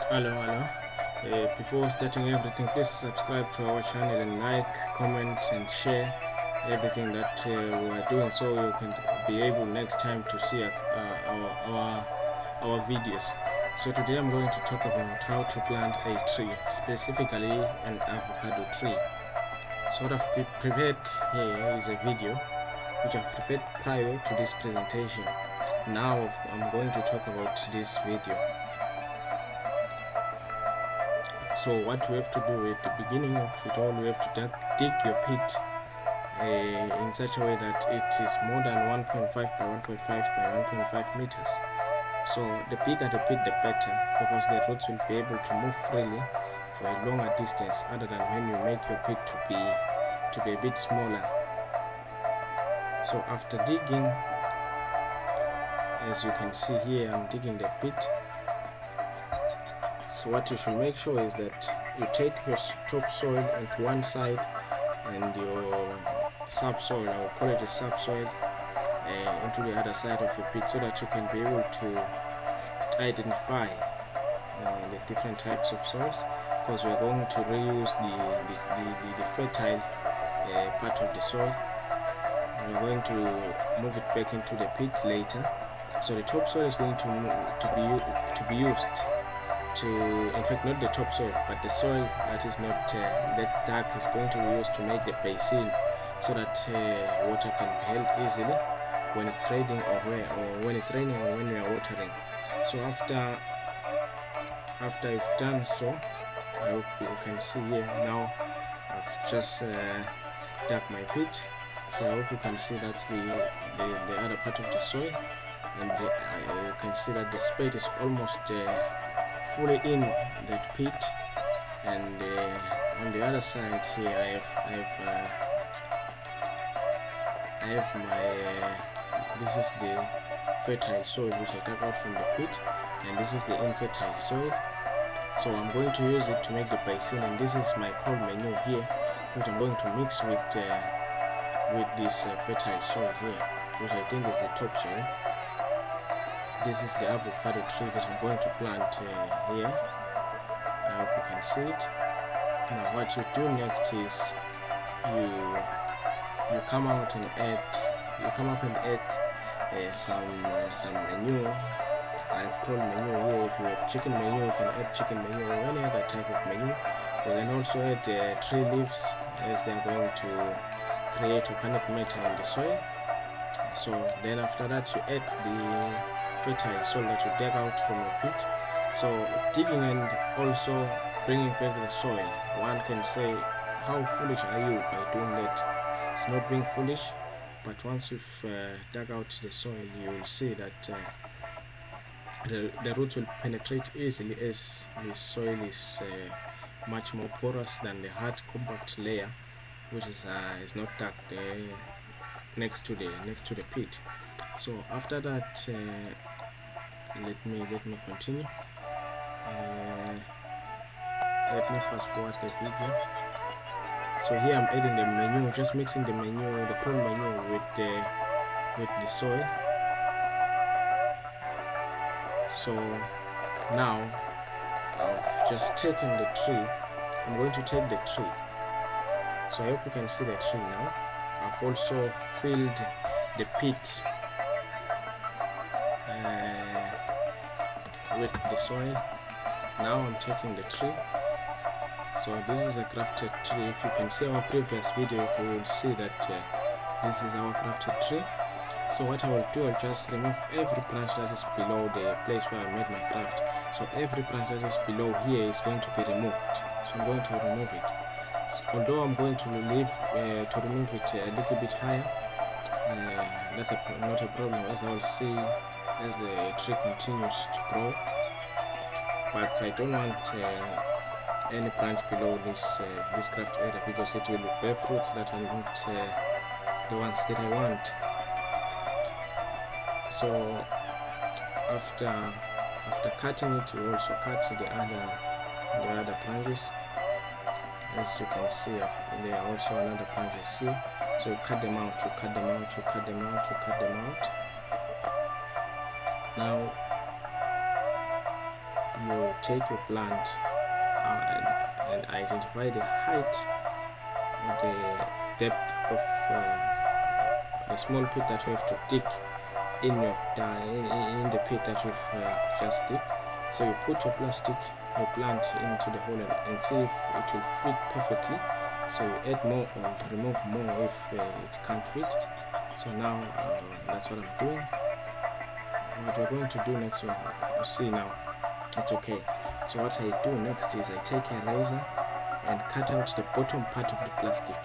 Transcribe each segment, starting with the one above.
Hello. Before starting everything, please subscribe to our channel and like, comment, and share everything that we are doing, so you can be able next time to see our videos. So today I'm going to talk about how to plant a tree, specifically an avocado tree. So what I've prepared here is a video which I've prepared prior to this presentation. Now I'm going to talk about this video. So what you have to do at the beginning of it all, you have to dig your pit in such a way that it is more than 1.5 by 1.5 by 1.5 meters. So the bigger the pit, the better, because the roots will be able to move freely for a longer distance, other than when you make your pit to be a bit smaller. So after digging, as you can see here, I'm digging the pit. So what you should make sure is that you take your topsoil into one side and your subsoil, I will call it a subsoil, into the other side of your pit, so that you can be able to identify the different types of soils, because we are going to reuse the fertile part of the soil. We are going to move it back into the pit later. So the topsoil is going to be used to, in fact, not the topsoil, but the soil that is not that dark is going to be used to make the basin, so that water can be held easily when it's raining or when it's raining or when we are watering. So after you've done so, I hope you can see here now I've just dug my pit. So I hope you can see that's the other part of the soil, and you can see that the spade is almost fully in that pit, and on the other side here I have my this is the fertile soil which I dug out from the pit, and this is the infertile soil. So I'm going to use it to make the basin, and this is my cold manure here, which I'm going to mix with this fertile soil here, which I think is the topsoil. This is the avocado tree that I'm going to plant here. I hope you can see it. Now what you do next is you come up and add some manure. I've told manure here. If you have chicken manure, you can add chicken manure or any other type of manure. You can also add tree leaves, as they are going to create organic matter in the soil. So then after that, you add the fertile soil that you dug out from your pit. So digging and also bringing back the soil, one can say, how foolish are you by doing that? It's not being foolish, but once you've dug out the soil, you will see that the roots will penetrate easily, as the soil is much more porous than the hard compact layer, which is not dug next to the pit. So after that, let me continue. Let me fast forward the video. So here I'm adding the manure, just mixing the manure, the corn manure with the soil. So now I've just taken the tree. I'm going to take the tree. So I hope you can see the tree now. I've also filled the pit with the soil. Now I'm taking the tree. So this is a grafted tree. If you can see our previous video, you will see that this is our grafted tree. So what I will do, I'll just remove every branch that is below the place where I made my graft. So every branch that is below here is going to be removed. So I'm going to remove it. So although I'm going to remove it a little bit higher, that's not a problem, as I will see as the tree continues to grow. But I don't want any branch below this graft area, because it will bear fruits that are not the ones that I want. So after cutting it, you also cut the other branches. As you can see, there are also another branches here. So you cut them out. Now you take your plant and identify the height or the depth of the small pit that you have to dig in the pit that you've just dig. So you put your plant into the hole and see if it will fit perfectly. So you add more or remove more if it can't fit. So now that's what I'm doing. What we're going to do next, you'll see now. It's okay. So what I do next is I take a razor and cut out the bottom part of the plastic.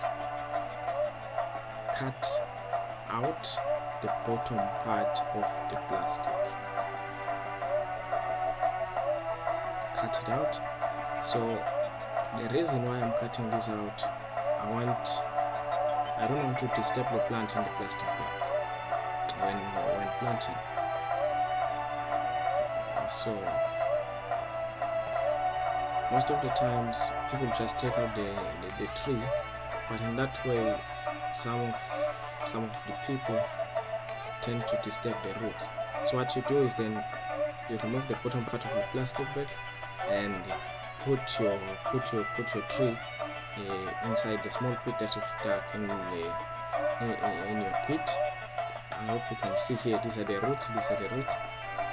Cut out the bottom part of the plastic. Cut it out. So the reason why I'm cutting this out, I don't want to disturb the plant in the plastic when planting. So most of the times people just take out the tree, but in that way some of the people tend to disturb the roots. So what you do is then you remove the bottom part of the plastic bag and put your tree inside the small pit that you've dug in your pit. I hope you can see here, these are the roots of the plant of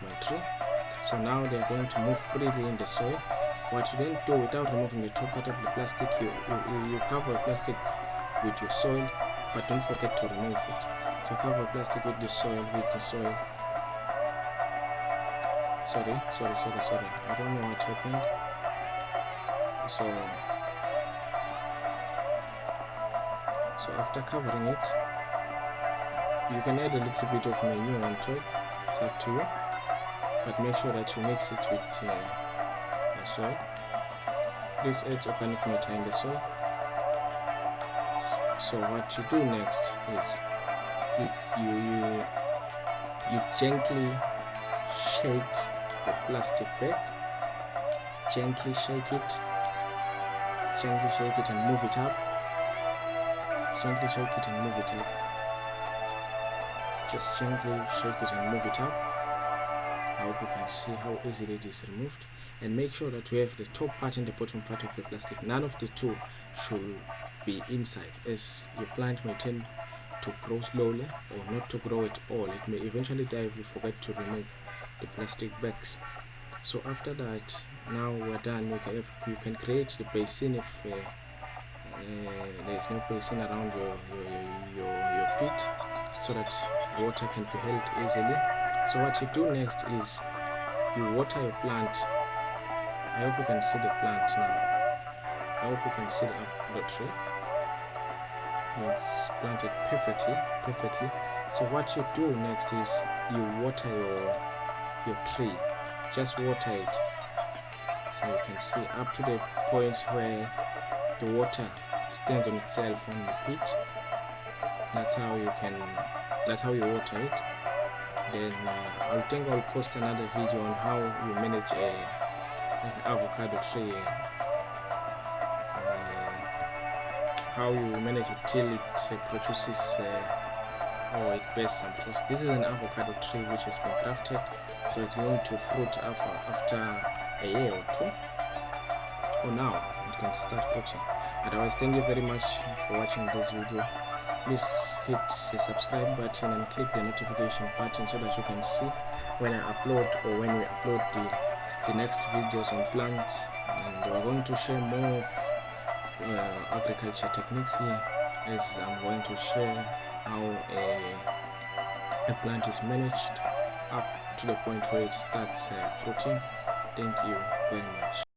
my tree. So now they are going to move freely in the soil. What you then do, without removing the top part of the plastic, you cover plastic with your soil, but don't forget to remove it. So cover plastic with the soil. Sorry, I don't know what happened. So after covering it, you can add a little bit of manure on top. It's up to you, but make sure that you mix it with the soil. This adds organic matter in the soil. So what you do next is you gently shake the plastic bag. Gently shake it and move it up. Just gently shake it and move it up. I hope you can see how easily it is removed. And make sure that you have the top part and the bottom part of the plastic. None of the two should be inside, as your plant may tend to grow slowly or not to grow at all. It may eventually die if you forget to remove the plastic bags. So after that, now we're done. You can create the basin if there is no basin around your pit, so that water can be held easily. So what you do next is you water your plant. I hope you can see the plant now. I hope you can see the tree. It's planted perfectly. So what you do next is you water your tree. Just water it, so you can see up to the point where the water stands on itself on the pit. That's how you water it. Then I think I'll post another video on how you manage an avocado tree, how you manage it till it produces or it bears some fruits. This is an avocado tree which has been grafted, so it's going to fruit after a year or two. Or now it can start fruiting. Otherwise, thank you very much for watching this video. Please hit the subscribe button and click the notification button so that you can see when I upload or when we upload the next videos on plants. And we're going to share more agriculture techniques here, as I'm going to share how a plant is managed up to the point where it starts fruiting. Thank you very much.